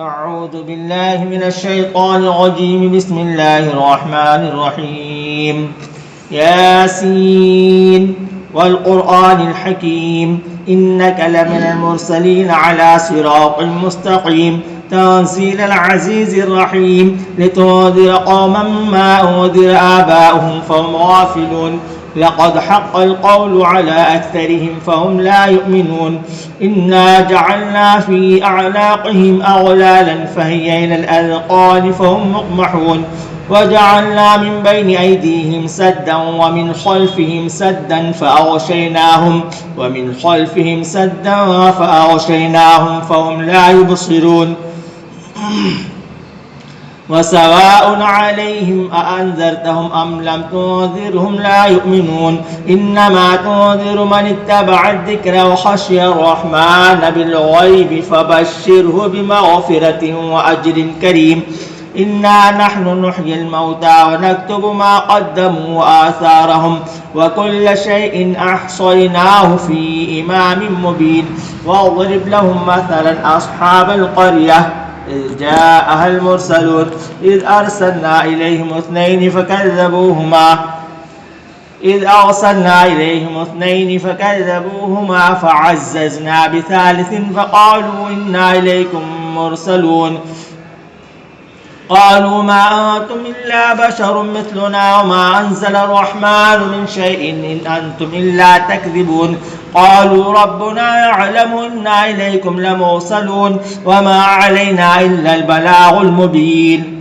أعوذ بالله من الشيطان الرجيم. بسم الله الرحمن الرحيم. ياسين والقرآن الحكيم إنك لمن المرسلين على صراط مستقيم تنزيل العزيز الرحيم لتنذر قوما ما أنذر آباؤهم فهم غافلون لقد حق القول على أكثرهم فهم لا يؤمنون إنا جعلنا في أعناقهم أغلالا فهي إلى الأذقان فهم مقمحون وجعلنا من بين أيديهم سدا ومن خلفهم سدا فأغشيناهم ومن خلفهم سدا فأغشيناهم فهم لا يبصرون وسواء عليهم أأنذرتهم أم لم تنذرهم لا يؤمنون إنما تنذر من اتبع الذكر وخشي الرحمن بالغيب فبشره بمغفرة وأجر كريم إنا نحن نحيي الموتى ونكتب ما قدموا وآثارهم وكل شيء أحصيناه في إمام مبين واضرب لهم مثلا أصحاب القرية إذ جاءها المرسلون إذ أرسلنا إليهم اثنين فكذبوهما فعززنا بثالث فقالوا إنا إليكم مرسلون قالوا ما أنتم إلا بشر مثلنا وما أنزل الرحمن من شيء إن أنتم إلا تكذبون قالوا ربنا يعلم إنا إليكم لمرسلون وما علينا إلا البلاغ المبين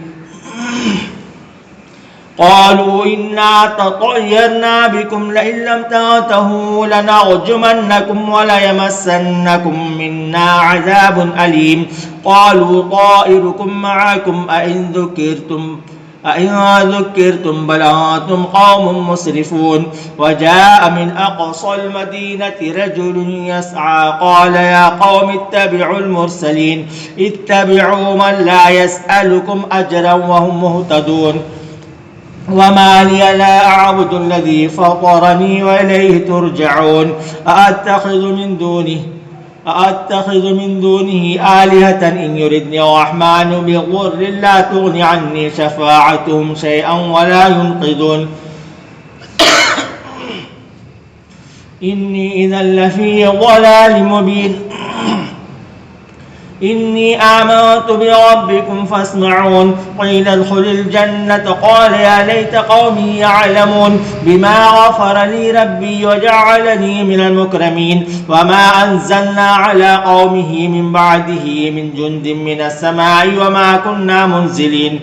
قالوا إنا تطيرنا بكم لئن لم تنتهوا لنرجمنكم وليمسنكم منا عذاب أليم قالوا طائركم معكم أئن ذكرتم بل أنتم قوم مسرفون وجاء من أقصى المدينة رجل يسعى قال يا قوم اتبعوا المرسلين اتبعوا من لا يسألكم أجرا وهم مهتدون وما لي لا أعبد الذي فطرني وإليه ترجعون أأتخذ من دونه آلهة إن يردني الرحمن بضر لا تغن عني شفاعتهم شيئا ولا ينقذون إني إذا لفي ضلال مبين إني آمنت بربكم فاسمعون قيل ادخل الجنة قال يا ليت قومي يعلمون بما غفر لي ربي وجعلني من المكرمين وما أنزلنا على قومه من بعده من جند من السماء وما كنا منزلين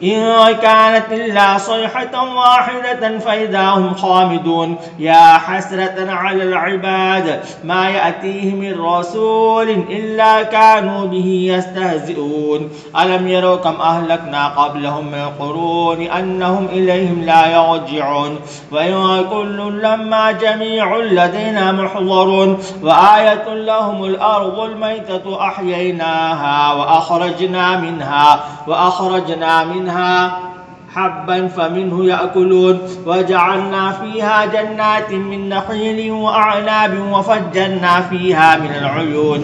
إن كانت إلا صيحة واحدة فإذا هم خامدون يا حسرة على العباد ما يأتيه من رسول إلا كانوا به يستهزئون ألم يروا كم أهلكنا قبلهم من قرون أنهم إليهم لا يرجعون وإن كل لما جميع لدينا محضرون وآية لهم الأرض الميتة أحييناها وأخرجنا منها حبا فمنه يأكلون وجعلنا فيها جنات من نخيل وأعناب وفجرنا فيها من العيون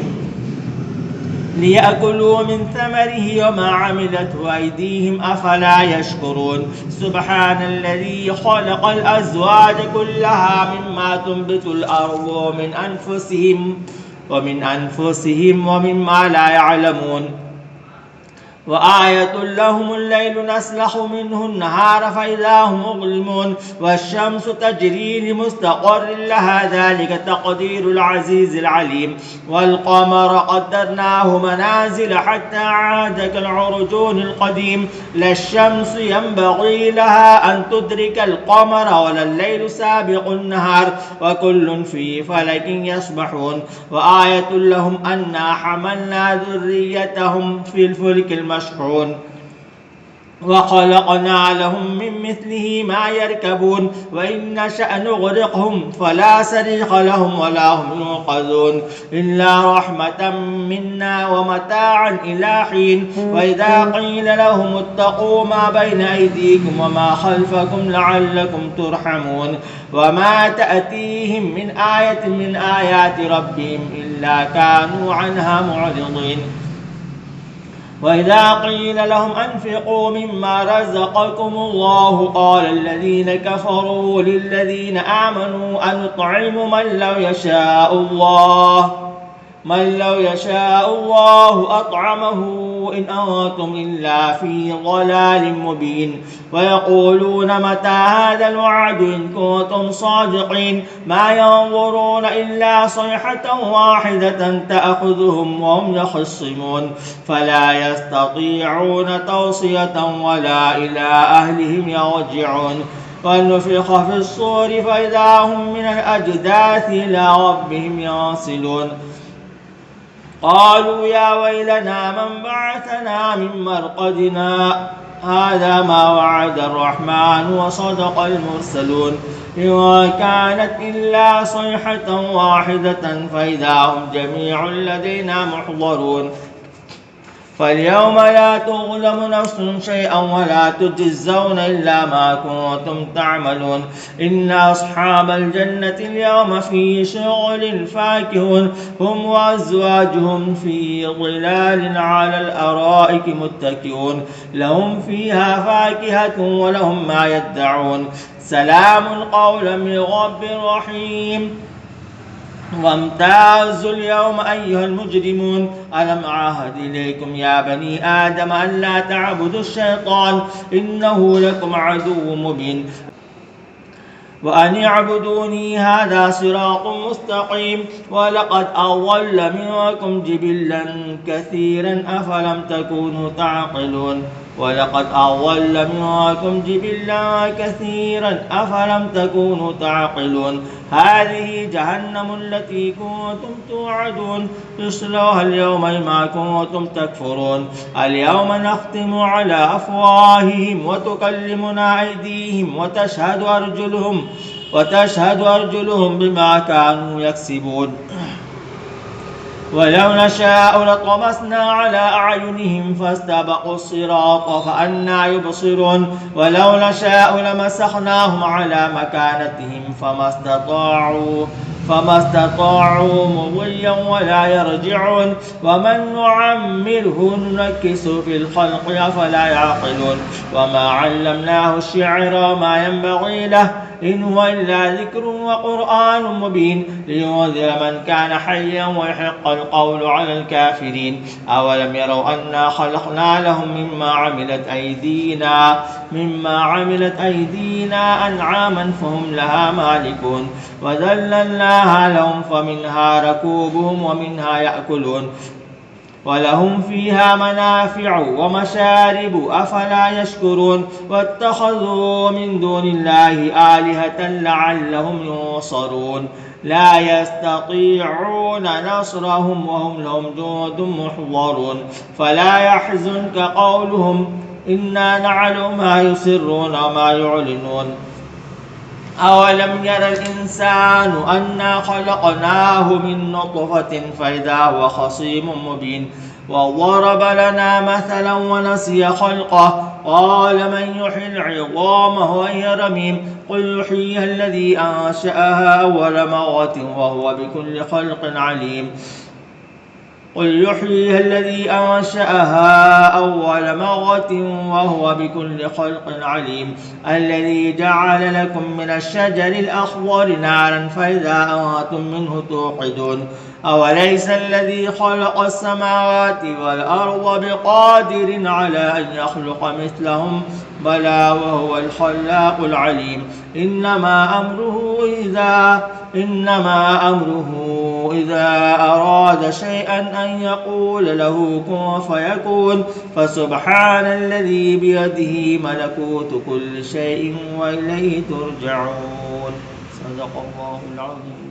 ليأكلوا من ثمره وما عملته أيديهم أفلا يشكرون سبحان الذي خلق الأزواج كلها مما تنبت الأرض ومن أنفسهم ومما لا يعلمون وآية لهم الليل نسلخ منه النهار فإذا هم مظلمون والشمس تجري لمستقر لها ذلك تقدير العزيز العليم والقمر قدرناه منازل حتى عاد كالعرجون القديم لا الشمس ينبغي لها أن تدرك القمر ولا الليل سابق النهار وكل في فلك يسبحون وآية لهم أنا حملنا ذريتهم في الفلك المشحون وخلقنا لهم من مثله ما يركبون وإن نشأ نغرقهم فلا صريخ لهم ولا هم ينقذون إلا رحمة منا ومتاعا إلى حين وإذا قيل لهم اتقوا ما بين أيديكم وما خلفكم لعلكم ترحمون وما تأتيهم من آية من آيات ربهم إلا كانوا عنها معرضين وإذا قيل لهم أنفقوا مما رزقكم الله قال الذين كفروا للذين آمنوا أنطعم من لو يشاء الله أطعمه إن أنتم إلا في ضلال مبين ويقولون متى هذا الوعد إن كنتم صادقين ما ينظرون إلا صيحة واحدة تأخذهم وهم يخصمون فلا يستطيعون توصية ولا إلى أهلهم يرجعون ونفخ في الصور فإذا هم من الأجداث إلى ربهم ينسلون قالوا يا ويلنا من بعثنا من مرقدنا هذا ما وعد الرحمن وصدق المرسلون إن كانت إلا صيحة واحدة فإذا هم جميع لدينا محضرون فاليوم لا تظلم نفس شيئا ولا تجزون إلا ما كنتم تعملون إن أصحاب الجنة اليوم في شغل فاكهون هم وأزواجهم في ظلال على الأرائك متكئون لهم فيها فاكهة ولهم ما يدعون سلام قولا من رب رحيم وامتازوا اليوم أيها المجرمون ألم أعهد إليكم يا بني آدم أن لا تعبدوا الشيطان إنه لكم عدو مبين وأن اعبدوني هذا صراط مستقيم ولقد أضل منكم جبلا كثيرا أفلم تكونوا تعقلون ولقد أضل منكم جبلا كثيرا أفلم تكونوا تعقلون هذه جهنم التي كنتم توعدون اصلوها اليوم ما كنتم تكفرون اليوم نختم على أفواههم وتكلمنا أيديهم وتشهد أرجلهم بما كانوا يكسبون ولو نشاء لطمسنا على أعينهم فاستبقوا الصراط فأنى يبصرون ولو نشاء لمسخناهم على مكانتهم فما استطاعوا مضيا ولا يرجعون ومن نعمره ننكس في الخلق أفلا يعقلون وما علمناه الشعر ما ينبغي له إن هو إلا ذكر وقرآن مبين لينذر من كان حيا ويحق القول على الكافرين أولم يروا أنا خلقنا لهم مما عملت أيدينا أنعاما فهم لها مالكون وذللناها لهم فمنها ركوبهم ومنها يأكلون ولهم فيها منافع ومشارب أفلا يشكرون واتخذوا من دون الله آلهة لعلهم ينصرون لا يستطيعون نصرهم وهم لهم جند محضرون فلا يحزنك قولهم إنا نعلم ما يسرون وما يعلنون أولم ير الإنسان أنا خلقناه من نطفة فإذا هو خصيم مبين وضرب لنا مثلا ونسي خلقه قال من يحيي العظام وهي رميم قل يحييها الذي أنشأها أول مرة وهو بكل خلق عليم قل يحييها الذي أنشأها أول مرة وهو بكل خلق عليم الذي جعل لكم من الشجر الأخضر نارا فإذا أنتم منه توقدون أوليس الذي خلق السماوات والأرض بقادر على أن يخلق مثلهم بلى وهو الخلاق العليم إنما أمره إذا أراد شيئا أن يقول له كن فيكون فسبحان الذي بيده ملكوت كل شيء وإليه ترجعون صدق الله العظيم.